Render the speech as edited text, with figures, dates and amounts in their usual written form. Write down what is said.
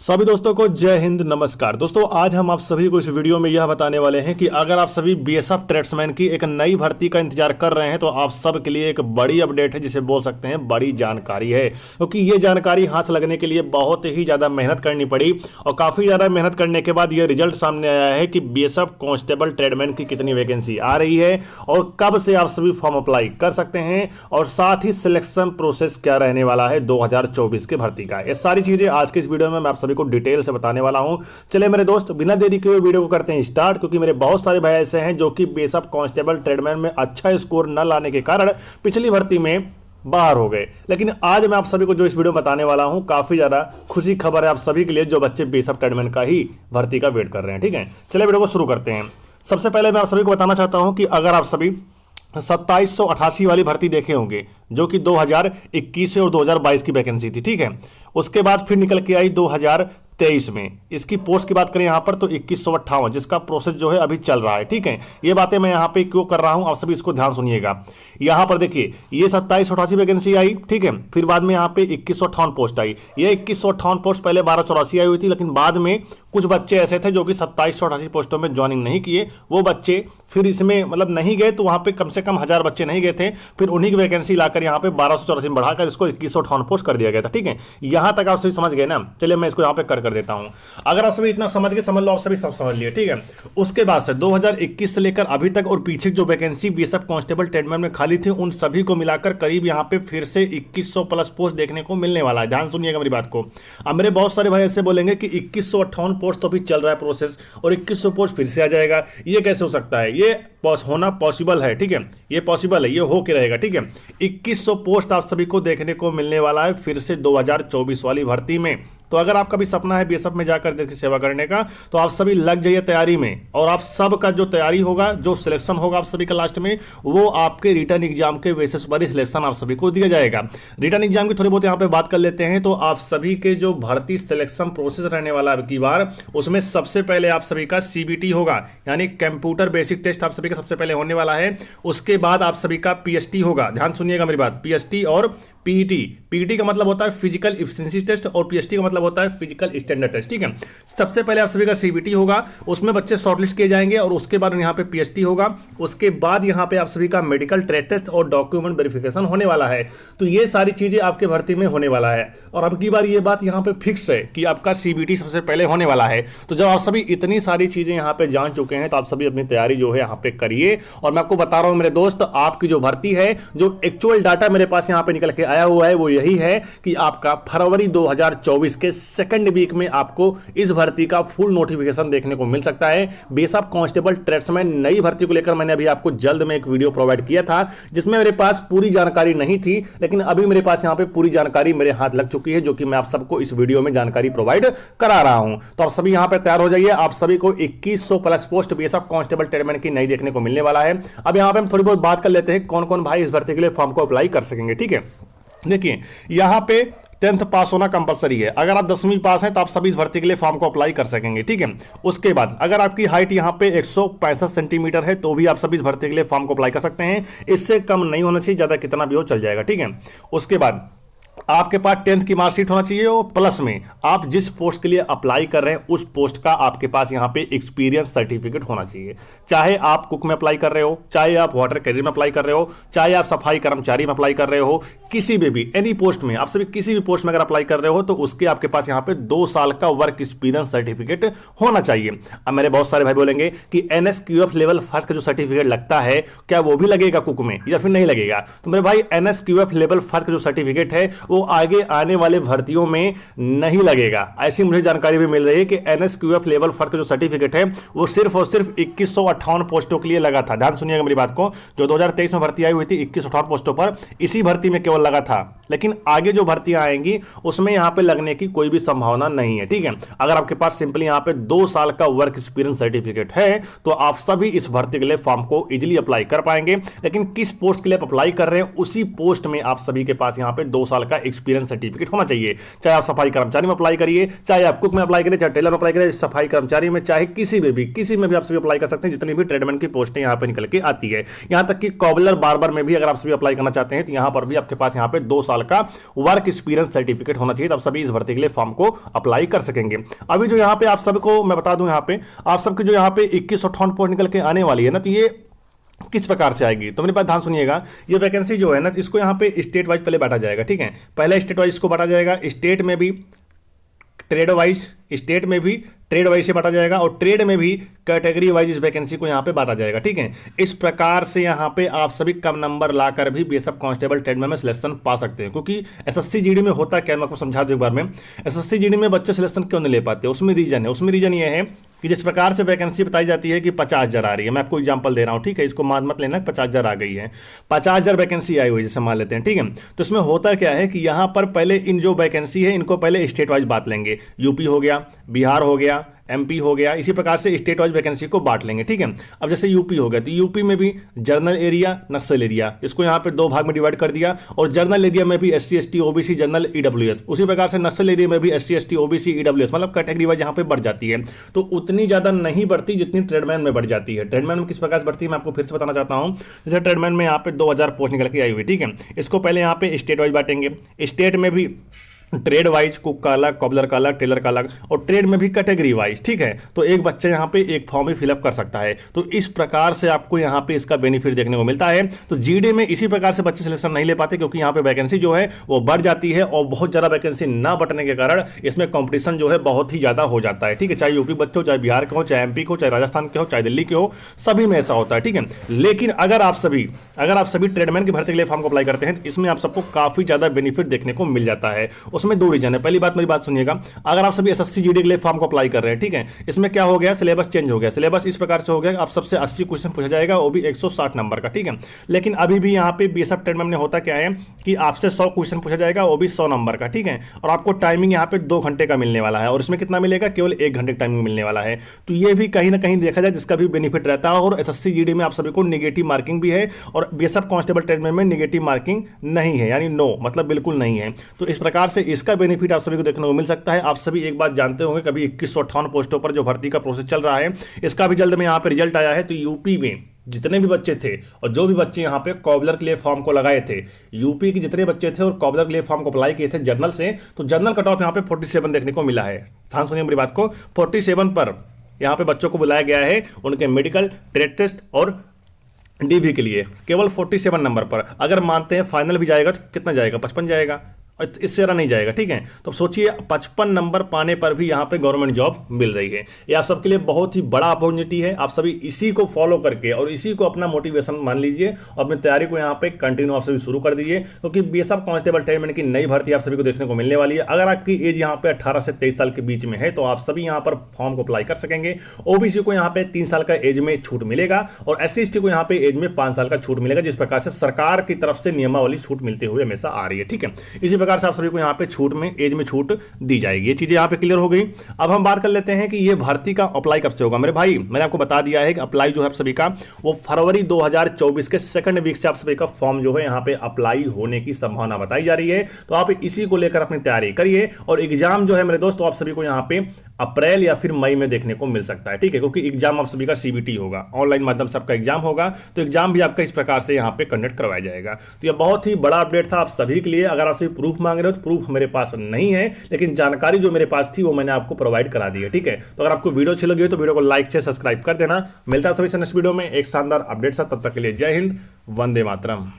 सभी दोस्तों को जय हिंद नमस्कार। दोस्तों आज हम आप सभी को इस वीडियो में यह बताने वाले हैं कि अगर आप सभी बीएसएफ ट्रेड्समैन की एक नई भर्ती का इंतजार कर रहे हैं तो आप सब के लिए एक बड़ी अपडेट है, जिसे बोल सकते हैं बड़ी जानकारी है। क्योंकि ये जानकारी हाथ लगने के लिए बहुत ही ज़्यादा मेहनत करनी पड़ी और काफ़ी ज़्यादा मेहनत करने के बाद ये रिजल्ट सामने आया है कि बीएसएफ कांस्टेबल ट्रेडमैन की कितनी वैकेंसी आ रही है और कब से आप सभी फॉर्म अप्लाई कर सकते हैं और साथ ही सिलेक्शन प्रोसेस क्या रहने वाला है 2024 के भर्ती का। ये सारी चीज़ें आज के इस वीडियो में मैं आप सभी को डिटेल से बताने वाला हूं। चले मेरे दोस्त, बिना देरी के हुए वीडियो को करते हैं स्टार्ट, क्योंकि मेरे बहुत सारे भाई ऐसे हैं जो कि बीएसएफ कांस्टेबल ट्रेडमैन में अच्छा स्कोर न लाने के कारण पिछली भर्ती में बाहर हो गए। लेकिन आज मैं आप सभी को जो इस वीडियो में बताने वाला हूं, काफी ज्यादा खुशी खबर है आप सभी के लिए जो बच्चे बीएसएफ ट्रेडमैन का ही भर्ती का वेट कर रहे हैं। ठीक है, चलिए वीडियो को शुरू करते हैं। सबसे पहले मैं आप सभी को बताना चाहता हूं कि अगर आप सभी 2788 वाली भर्ती देखे होंगे जो कि 2021 और 2022 की वैकेंसी थी, ठीक है। उसके बाद फिर निकल के आई 2023 में। इसकी पोस्ट की बात करें यहाँ पर तो 2158, जिसका प्रोसेस जो है अभी चल रहा है, ठीक है। ये बातें मैं यहाँ पे क्यों कर रहा हूँ, आप सभी इसको ध्यान सुनिएगा। यहाँ पर देखिए ये 2788 वैकेंसी आई, ठीक है। फिर बाद में यहाँ पे 2158 पोस्ट आई। ये 2158 पोस्ट पहले 1284 आई हुई थी, लेकिन बाद में कुछ बच्चे ऐसे थे जो कि 2788 पोस्टों में ज्वाइनिंग नहीं किए। वो बच्चे फिर इसमें मतलब नहीं गए, तो वहाँ पे कम से कम 1000 बच्चे नहीं गए थे। फिर उन्हीं की वैकेंसी लाकर यहाँ पे 1284 में बढ़ाकर इसको 2158 पोस्ट कर दिया गया था, ठीक है। यहाँ तक आप सभी समझ गए ना। चलिए मैं इसको यहाँ पे कर देता हूँ। अगर आप सभी इतना समझ गए, समझ लो, आप सभी सब समझ लिए, ठीक है। उसके बाद से 2021 से लेकर अभी तक और पीछे जो वैकेंसी बीएसएफ कांस्टेबल ट्रेडमैन में खाली थी उन सभी को मिलाकर करीब यहाँ पे फिर से 2100 प्लस पोस्ट देखने को मिलने वाला है। ध्यान सुनिएगा मेरी बात को। अब मेरे बहुत सारे भाई ऐसे बोलेंगे कि 2158 पोस्ट तो अभी चल रहा है प्रोसेस और 2100 पोस्ट फिर से आ जाएगा, ये कैसे हो सकता है? ये होना पॉसिबल है, ठीक है। ये पॉसिबल है, ये हो के रहेगा, ठीक है। 2100 पोस्ट आप सभी को देखने को मिलने वाला है फिर से 2024 वाली भर्ती में। तो अगर आपका भी सपना है बीएसएफ में जाकर देश की सेवा करने का तो आप सभी लग जाइए तैयारी में। और आप सब का जो तैयारी होगा, जो सिलेक्शन होगा आप सभी का लास्ट में, वो आपके रिटर्न एग्जाम के बेसिस पर ही सिलेक्शन आप सभी को दिया जाएगा। रिटर्न एग्जाम की थोड़ी बहुत यहाँ पे बात कर लेते हैं। तो आप सभी के जो भर्ती सिलेक्शन प्रोसेस रहने वाला है की बार, उसमें सबसे पहले आप सभी का सीबीटी होगा, यानी कंप्यूटर बेसिक टेस्ट आप सभी का सबसे पहले होने वाला है। उसके बाद आप सभी का पीएसटी होगा। ध्यान सुनिएगा मेरी बात, पीएसटी और पीईटी। पीईटी का मतलब होता है फिजिकल एफिशिएंसी टेस्ट और पीएसटी का मतलब होता है फिजिकल स्टैंडर्ड टेस्ट, ठीक है। सबसे पहले आप सभी का सीबीटी होगा, उसमें बच्चे शॉर्टलिस्ट किए जाएंगे और उसके बाद यहाँ पे पीएसटी होगा। उसके बाद यहाँ पे आप सभी का मेडिकल ट्रेड टेस्ट और डॉक्यूमेंट वेरिफिकेशन होने वाला है। तो ये सारी चीजें आपके भर्ती में होने वाला है और अब की बार ये बात यहाँ पे फिक्स है कि आपका सीबीटी सबसे पहले होने वाला है। तो जब आप सभी इतनी सारी चीजें यहाँ पे जान चुके हैं तो आप सभी अपनी तैयारी जो है यहाँ पे करिए। और मैं आपको बता रहा हूँ मेरे दोस्त, आपकी जो भर्ती है, जो एक्चुअल डाटा मेरे पास यहाँ पे निकल के आया हुआ है वो यही है कि आपका फरवरी 2024 के सेकंड वीक में आपको इस भर्ती का फुल नोटिफिकेशन देखने को मिल सकता है। बीएसएफ कांस्टेबल ट्रेड्समैन नई भर्ती को लेकर मैंने अभी आपको जल्द में एक वीडियो प्रोवाइड किया था जिसमें मेरे पास पूरी जानकारी नहीं थी, लेकिन अभी मेरे पास यहां पे पूरी जानकारी मेरे हाथ लग चुकी है, जो कि मैं आप सबको इस वीडियो में जानकारी प्रोवाइड करा रहा हूं। तो आप सभी यहां पे तैयार हो जाइए। आप सभी को 2100 plus post BSF constable tradesman की नई देखने को मिलने वाला है। अब यहां पे हम थोड़ी बहुत बात कर लेते हैं कौन कौन भाई इस भर्ती के लिए फॉर्म को अप्लाई कर सकेंगे, ठीक है। देखिए यहां पे 10th पास होना कंपलसरी है। अगर आप 10वीं पास हैं तो आप सभी इस भर्ती के लिए फॉर्म को अप्लाई कर सकेंगे, ठीक है। उसके बाद अगर आपकी हाइट यहां पे 165 सेंटीमीटर है तो भी आप सभी इस भर्ती के लिए फॉर्म को अप्लाई कर सकते हैं। इससे कम नहीं होना चाहिए, ज्यादा कितना भी हो चल जाएगा, ठीक है। उसके बाद आपके पास 10th की मार्कशीट होना चाहिए और प्लस में आप जिस पोस्ट के लिए अप्लाई कर रहे हैं उस पोस्ट का आपके पास यहां पे एक्सपीरियंस सर्टिफिकेट होना चाहिए। चाहे आप कुक में अप्लाई कर रहे हो, चाहे आप वाटर कैरियर में अप्लाई कर रहे हो, चाहे आप सफाई कर्मचारी में अप्लाई कर रहे हो, किसी में भी एनी पोस्ट में, आप सभी किसी भी पोस्ट में अगर अप्लाई कर रहे हो तो उसके आपके पास यहां पे 2 साल का वर्क एक्सपीरियंस सर्टिफिकेट होना चाहिए। अब मेरे बहुत सारे भाई बोलेंगे कि एनएसक्यूएफ लेवल फर्स्ट का जो सर्टिफिकेट लगता है क्या वो भी लगेगा कुक में या फिर नहीं लगेगा? तो मेरे भाई एनएसक्यूएफ लेवल फर्स्ट का जो सर्टिफिकेट है वो आगे आने वाले भर्तियों में नहीं लगेगा। ऐसी मुझे जानकारी भी मिल रही है कि एनएसक्यूएफ लेवल फर्स्ट का जो सर्टिफिकेट है वो सिर्फ और सिर्फ 2158 पोस्टों के लिए लगा था। ध्यान सुनिएगा मेरी बात को, जो 2023 में भर्ती आई हुई थी 2158 पोस्टों पर, इसी भर्ती में केवल लगा था। लेकिन आगे जो भर्तियां आएंगी उसमें यहां पे लगने की कोई भी संभावना नहीं है, ठीक है। अगर आपके पास सिंपली यहां पे 2 साल का वर्क एक्सपीरियंस सर्टिफिकेट है तो आप सभी इस भर्ती के लिए फॉर्म को इजीली अप्लाई कर पाएंगे। लेकिन किस पोस्ट के लिए आप अप्लाई कर रहे हैं उसी पोस्ट में आप सभी के पास यहां पे 2 साल का एक्सपीरियंस सर्टिफिकेट होना चाहिए। चाहे आप सफाई कर्मचारी में अप्लाई करिए, चाहे आप कुक में अप्लाई करिए, चाहे टेलर में अप्लाई करिए, सफाई कर्मचारी में, चाहे किसी में भी आप सभी अप्लाई कर सकते हैं। जितनी भी ट्रेडमैन की पोस्टें यहां पे निकल के आती है, यहां तक कि कॉबलर बार्बर में भी अगर आप सभी अप्लाई करना चाहते हैं तो यहां पर भी आपके पास यहां पे 2 साल का वर्क एक्सपीरियंस सर्टिफिकेट होना चाहिए, तब सभी इस भर्ती के लिए फॉर्म को अप्लाई कर सकेंगे। अभी जो यहां पे आप सबको मैं बता दूं, यहां पे आप सबकी जो यहां पे 2158 पोस्ट निकल के आने वाली है ना, तो ये किस प्रकार से आएगी तो मेरे पास ध्यान सुनिएगा। ये वैकेंसी जो है ना, इसको यहां पे स्टेट वाइज पहले बांटा जाएगा, ठीक है। पहले स्टेट वाइज इसको बांटा जाएगा, स्टेट में भी ट्रेड वाइज, स्टेट में भी ट्रेड वाइज से बांटा जाएगा और ट्रेड में भी कैटेगरी वाइज इस वैकेंसी को यहां पे बांटा जाएगा, ठीक है। इस प्रकार से यहां पे आप सभी कम नंबर लाकर भी बीएसएफ कांस्टेबल ट्रेडमैन में सिलेक्शन पा सकते हैं। क्योंकि एसएससी जीडी में होता क्या, मैं आपको समझा दूं एक बार में। एसएससी जीडी में बच्चे सिलेक्शन क्यों नहीं ले पाते, उसमें रीजन ये है कि जिस प्रकार से वैकेंसी बताई जाती है कि 50,000 आ रही है, मैं आपको एग्जांपल दे रहा हूं, ठीक है। इसको मान मत लेना, 50,000 आ गई है, 50,000 वैकेंसी आई हुई जैसे मान लेते हैं, ठीक है। तो इसमें होता क्या है कि यहां पर पहले इन जो वैकेंसी है इनको पहले स्टेट वाइज बांट लेंगे। यूपी हो गया, बिहार हो गया, एमपी हो गया, इसी प्रकार से स्टेट वाइज वैकेंसी को बांट लेंगे, ठीक है। अब जैसे यूपी हो गया तो यूपी में भी जनरल एरिया, नक्सल एरिया, इसको यहां पे 2 भाग में डिवाइड कर दिया। और जनरल एरिया में भी SC ST OBC general EWS, उसी प्रकार से नक्सल एरिया में भी एससी एसटी ओबीसी ईडब्ल्यूएस, मतलब कैटेगरी वाइज यहां पे बढ़ जाती है। तो उतनी ज्यादा नहीं बढ़ती जितनी ट्रेडमैन में बढ़ जाती है। ट्रेडमैन में किस प्रकार से बढ़ती है मैं आपको फिर से बताना चाहता हूं। जैसे ट्रेडमैन में यहां पे 2000 पोस्ट निकल के आई हुई, ठीक है। इसको पहले यहां पे स्टेट वाइज बांटेंगे, स्टेट में भी ट्रेड वाइज, कुक का अलग, कॉबलर का अलग, टेलर का अलग, और ट्रेड में भी कैटेगरी वाइज, ठीक है। तो एक बच्चा यहाँ पे एक फॉर्म भी फिलअप कर सकता है। तो इस प्रकार से आपको यहाँ पे इसका बेनिफिट देखने को मिलता है। तो जीडी में इसी प्रकार से बच्चे सिलेक्शन नहीं ले पाते क्योंकि यहाँ पे वैकेंसी जो है वो बढ़ जाती है और बहुत ज्यादा वैकेंसी ना बढ़ने के कारण इसमें कॉम्पिटिशन जो है बहुत ही ज्यादा हो जाता है, ठीक है। चाहे यूपी बच्चे हो, चाहे बिहार के हो, चाहे एमपी के हो, चाहे राजस्थान के हो, चाहे दिल्ली के हो, सभी में ऐसा होता है, ठीक है। लेकिन अगर आप सभी ट्रेडमैन की भर्ती के लिए फॉर्म को अप्लाई करते हैं तो इसमें आप सबको काफी ज्यादा बेनिफिट देखने को मिल जाता है। उसमें 2 रीजन है। पहली बात, मेरी बात सुनिएगा, अगर आप सभी एसएससी जीडी के लिए फॉर्म को अप्लाई कर रहे हैं, ठीक है, इसमें क्या हो गया, सिलेबस चेंज हो गया। सिलेबस इस प्रकार से हो गया, आप सबसे 80 क्वेश्चन पूछा जाएगा, वो भी 160 नंबर का, ठीक है। लेकिन अभी भी यहाँ पे बीएसएफ ट्रेडमैन में होता क्या है कि आपसे 100 क्वेश्चन पूछा जाएगा, वो भी 100 नंबर का, ठीक है। और आपको टाइमिंग यहाँ पे 2 घंटे का मिलने वाला है और इसमें कितना मिलेगा, केवल 1 घंटे का टाइमिंग मिलने वाला है। तो ये भी कहीं ना कहीं देखा जाए जिसका भी बेनिफिट रहता है। और एसएससी जीडी में आप सभी को नेगेटिव मार्किंग भी है और बीएसएफ कांस्टेबल ट्रेडमैन में नेगेटिव मार्किंग नहीं है, यानी नो, मतलब बिल्कुल नहीं है। तो इस प्रकार से इसका बेनिफिट आप सभी को देखने को मिल सकता है। आप सभी एक बात जानते होंगे, कभी 2158 पोस्टों पर जो भर्ती का प्रोसेस चल रहा है, इसका भी जल्द में यहां पे रिजल्ट आया है। तो यूपी में जितने भी बच्चे थे और जो भी बच्चे यहां पे कॉबलर के लिए फॉर्म को लगाए थे, यूपी के जितने बच्चे थे और कॉबलर के लिए फॉर्म को अप्लाई किए थे जनरल से, तो जनरल कट ऑफ यहां पे 47 देखने को मिला है। ध्यान सुनिए मेरी बात को, 47 पर यहां पे बच्चों को बुलाया गया है उनके मेडिकल, ट्रेड टेस्ट और डीवी के लिए, केवल 47 नंबर पर। अगर मानते हैं फाइनल भी जाएगा तो कितना जाएगा, 55 जाएगा, इससे ज़्यादा नहीं जाएगा, ठीक है। तो सोचिए 55 नंबर पाने पर भी यहाँ पे गवर्नमेंट जॉब मिल रही है। ये आप सबके लिए बहुत ही बड़ा अपॉर्चुनिटी है। आप सभी इसी को फॉलो करके और इसी को अपना मोटिवेशन मान लीजिए और अपनी तैयारी को यहाँ पे कंटिन्यू आप सभी शुरू कर दीजिए, क्योंकि बीएसएफ कांस्टेबल ट्रेडमैन की नई भर्ती आप सभी को देखने को मिलने वाली है। अगर आपकी एज यहाँ पे 18 से 23 साल के बीच में है तो आप सभी यहाँ पर फॉर्म को अप्लाई कर सकेंगे। ओबीसी को यहाँ पे 3 साल का एज में छूट मिलेगा और एससी एसटी को यहाँ पे एज में 5 साल का छूट मिलेगा, जिस प्रकार से सरकार की तरफ से नियमावली छूट मिलते हुए हमेशा आ रही है, ठीक है। इसी प्रकार से आप सभी को यहाँ पे छूट में, एज में छूट दी जाएगी। ये चीजें यहां पे क्लियर हो गई। अब हम बात कर लेते हैं कि ये भर्ती का अप्लाई कब से होगा। मेरे भाई, मैंने आपको बता दिया है कि अप्लाई जो है आप सभी का वो फरवरी 2024 के सेकंड वीक से आप सभी का फॉर्म जो है यहां पे अप्लाई होने की संभावना बताई जा रही है। तो आप इसी को लेकर अपनी तैयारी करिए और एग्जाम जो है मेरे दोस्तों आप सभी को यहां पे अप्रैल या फिर मई में देखने को मिल सकता है, ठीक है। क्योंकि एग्जाम आप सभी का सीबीटी होगा, ऑनलाइन माध्यम से आपका एग्जाम होगा, तो एग्जाम भी आपका इस प्रकार से यहां पे कंडक्ट करवाया जाएगा। तो ये बहुत ही बड़ा अपडेट था आप सभी के लिए। अगर आप सभी प्रूफ मांग रहे हो तो प्रूफ मेरे पास नहीं है, लेकिन जानकारी जो मेरे पास थी वो मैंने आपको प्रोवाइड करा दी है, ठीक है। तो अगर आपको वीडियो अच्छी लगी हो तो वीडियो को लाइक से सब्सक्राइब कर देना। मिलता है सभी से नेक्स्ट वीडियो में एक शानदार अपडेट साथ, तब तक के लिए जय हिंद, वंदे मातरम।